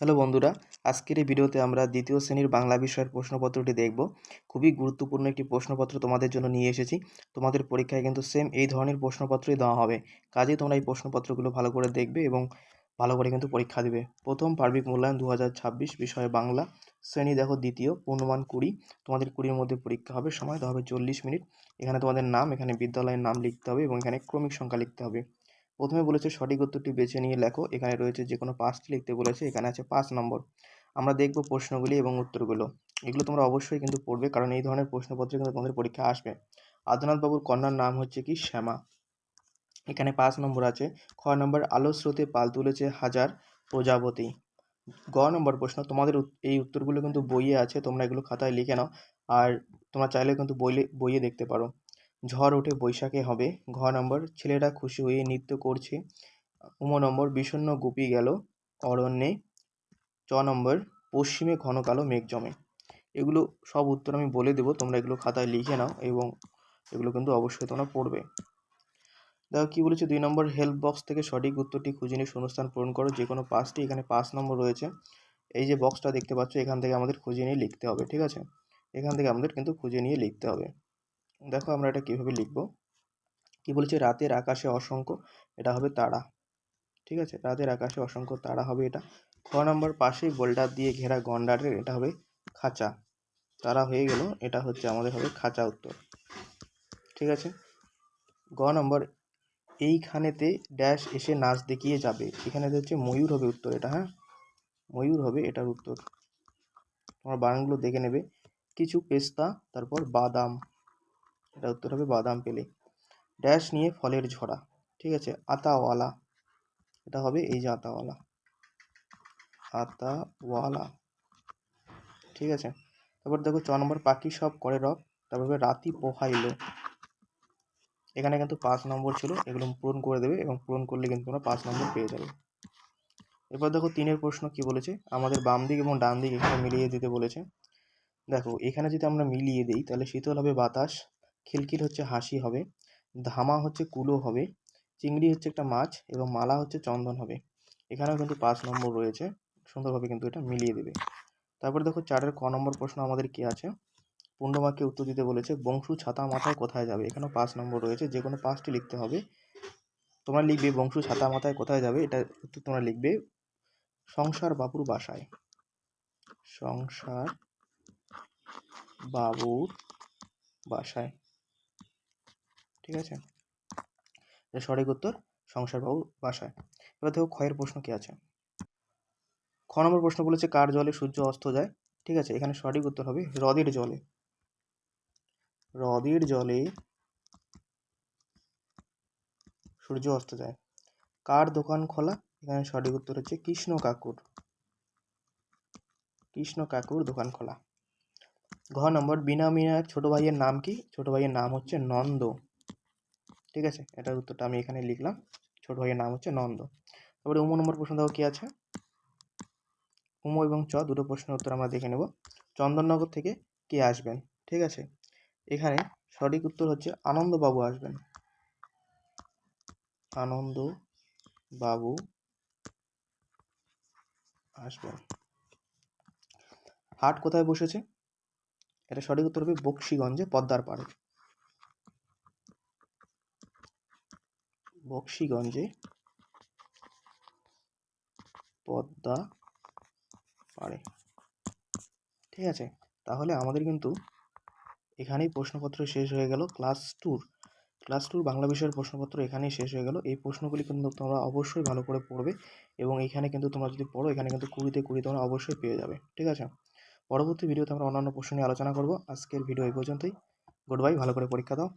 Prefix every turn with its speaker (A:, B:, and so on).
A: Hello বন্ধুরা, আজকের এই ভিডিওতে আমরা দ্বিতীয় শ্রেণীর বাংলা বিষয়ের প্রশ্নপত্রটি দেখব। খুবই গুরুত্বপূর্ণ একটি প্রশ্নপত্র তোমাদের জন্য নিয়ে এসেছি। তোমাদের পরীক্ষায় কিন্তু সেম এই ধরনের প্রশ্নপত্রই দেওয়া হবে। কাজেই তোমরা এই প্রশ্নপত্রগুলো ভালো করে দেখবে এবং ভালো করে কিন্তু পরীক্ষা দেবে। প্রথম পার্বিক মূল্যায়ন 2026 বিষয়ে বাংলা শ্রেণী দেখো দ্বিতীয়, পূর্ণমান 20। তোমাদের 20-র মধ্যে পরীক্ষা হবে, সময় দেওয়া হবে 40 মিনিট। এখানে তোমাদের নাম, এখানে বিদ্যালয়ের নাম লিখতে হবে এবং এখানে ক্রমিক সংখ্যা লিখতে হবে। প্রথমে বলেছে সঠিক উত্তরটি বেছে নিয়ে লেখো। এখানে রয়েছে যে কোনো 5টি লিখতে বলেছে, এখানে আছে 5 নম্বর। আমরা দেখব প্রশ্নগুলি এবং উত্তরগুলো। এগুলো তোমরা অবশ্যই কিন্তু পড়বে, কারণ এই ধরনের প্রশ্নপত্র কিন্তু তোমাদের পরীক্ষায় আসবে। আদিনাথ বাবুর কন্যার নাম হচ্ছে কি? শ্যামা। এখানে 5 নম্বর আছে। খ নম্বর, আলো স্রোতে পাল তুলেছে হাজার প্রজাপতি। গ নম্বর প্রশ্ন, তোমাদের এই উত্তরগুলো কিন্তু বইয়ে আছে, তোমরা এগুলো খাতায় লিখে নাও। আর তোমরা চাইলে কিন্তু বইয়ে দেখতে পারো। ঝড় ওঠে বৈশাখে হবে। ঘ নম্বর, ছেলেরা খুশি হয়ে নৃত্য করছে। নম্বর, বিষণ্ণ গুপি গেল অরণ্যে। চ নম্বর, পশ্চিমে ঘন কালো মেঘ জমে। এগুলো সব উত্তর আমি বলে দেবো, তোমরা এগুলো খাতায় লিখে নাও এবং এগুলো কিন্তু অবশ্যই তোমরা পড়বে। দেখো কি বলেছে, 2 নম্বর, হেল্প বক্স থেকে সঠিক উত্তরটি খুঁজে নিয়ে শূন্যস্থান পূরণ করো। যে কোনো 5টি, এখানে 5 নম্বর রয়েছে। এই যে বক্সটা দেখতে পাচ্ছ, এখান থেকে আমাদের খুঁজে নিয়ে লিখতে হবে, ঠিক আছে? এখান থেকে আমাদের কিন্তু খুঁজে নিয়ে লিখতে হবে। দেখো আমরা এটা কীভাবে লিখব। কি বলেছে, রাতের আকাশে অসংখ্য, এটা হবে তারা, ঠিক আছে? রাতের আকাশে অসংখ্য তারা হবে এটা। খ নম্বর, পাশেই বোল্ডার দিয়ে ঘেরা গন্ডারের, এটা হবে খাঁচা। তারা হয়ে গেল, এটা হচ্ছে আমাদের হবে খাঁচা উত্তর, ঠিক আছে? গ নম্বর, এইখানেতে ড্যাশ এসে নাচ দেখিয়ে যাবে। এখানে হচ্ছে ময়ূর হবে উত্তর, এটা, হ্যাঁ, ময়ূর হবে এটার উত্তর। তোমার বানানগুলো দেখে নেবে। কিছু পেস্তা, তারপর বাদাম, এটা উত্তর হবে বাদাম পেলে। ড্যাশ নিয়ে ফলের ঝরা, ঠিক আছে? আতাওয়ালা, এটা হবে এই যে আতাওয়ালা, আতাওয়ালা, ঠিক আছে? তারপর দেখো 4 নম্বর, পাখি সব করে রব। তারপর রাতি পোহাইলো। এখানে কিন্তু 5 নম্বর ছিল, এগুলো পূরণ করে দেবে এবং পূরণ করলে কিন্তু তোমরা 5 নম্বর পেয়ে যাবে। এরপর দেখো 3-এর প্রশ্ন কি বলেছে, আমাদের বাম দিক এবং ডান দিক এখানে মিলিয়ে দিতে বলেছে। দেখো এখানে যদি আমরা মিলিয়ে দিই তাহলে শীতল হবে বাতাস, খিলখিল হচ্ছে হাসি হবে, ধামা হচ্ছে কুলো হবে, চিংড়ি হচ্ছে একটা মাছ এবং মালা হচ্ছে চন্দন হবে। এখানেও কিন্তু 5 নম্বর রয়েছে, সুন্দরভাবে কিন্তু এটা মিলিয়ে দেবে। তারপর দেখো 4-এর ক নম্বর প্রশ্ন আমাদের কি আছে, পূর্ণবাক্যে উত্তর দিতে বলেছে। বংশু ছাতা মাথায় কোথায় যাবে? এখানেও 5 নম্বর রয়েছে, যে কোনো 5টি লিখতে হবে। তোমরা লিখবে বংশু ছাতা মাথায় কোথায় যাবে, এটা উত্তর তোমরা লিখবে সংসার বাবুর বাসায়। সংসার বাবুর বাসায়, ঠিক আছে? সঠিক উত্তর সংসার বাবুর বাসায়। এবার দেখো ক্ষয়ের প্রশ্ন কি আছে। খ নম্বর প্রশ্ন বলেছে, কার জলে সূর্য অস্ত যায়? ঠিক আছে, এখানে সঠিক উত্তর হবে হ্রদের জলে। হ্রদের জলে সূর্য অস্ত যায়। কার দোকান খোলা? এখানে সঠিক উত্তর হচ্ছে কৃষ্ণ কাকুর। কৃষ্ণ কাকুর দোকান খোলা। ঘ নম্বর, বিনা মিনার ছোট ভাইয়ের নাম কি? ছোট ভাইয়ের নাম হচ্ছে নন্দ, ঠিক আছে? এটার উত্তরটা আমি এখানে লিখলাম, ছোট ভাইয়ের নাম হচ্ছে নন্দ। তারপরে নম্বর প্রশ্ন দেখো কি আছে। এবং চ দুটো প্রশ্নের উত্তর আমরা দেখে নেব। চন্দননগর থেকে কে আসবেন? ঠিক আছে, এখানে সঠিক উত্তর হচ্ছে আনন্দবাবু আসবেন। আনন্দবাবু আসবেন। হাট কোথায় বসেছে? এটা সঠিক উত্তর হবে বক্সিগঞ্জে, পদ্মার পাড়ে। বক্সিগঞ্জে, পদ্মা পাড়ে, ঠিক আছে? তাহলে আমাদের কিন্তু এখানেই প্রশ্নপত্র শেষ হয়ে গেল। ক্লাস টুর বাংলা বিষয়ের প্রশ্নপত্র এখানেই শেষ হয়ে গেল। এই প্রশ্নগুলি কিন্তু তোমরা অবশ্যই ভালো করে পড়বে এবং এখানে কিন্তু তোমরা যদি পড়ো, এখানে কিন্তু 20-তে 20 তোমরা অবশ্যই পেয়ে যাবে, ঠিক আছে? পরবর্তী ভিডিওতে আমরা অন্যান্য প্রশ্ন নিয়ে আলোচনা করব। আজকের ভিডিও এই পর্যন্তই। গুড বাই, ভালো করে পরীক্ষা দাও।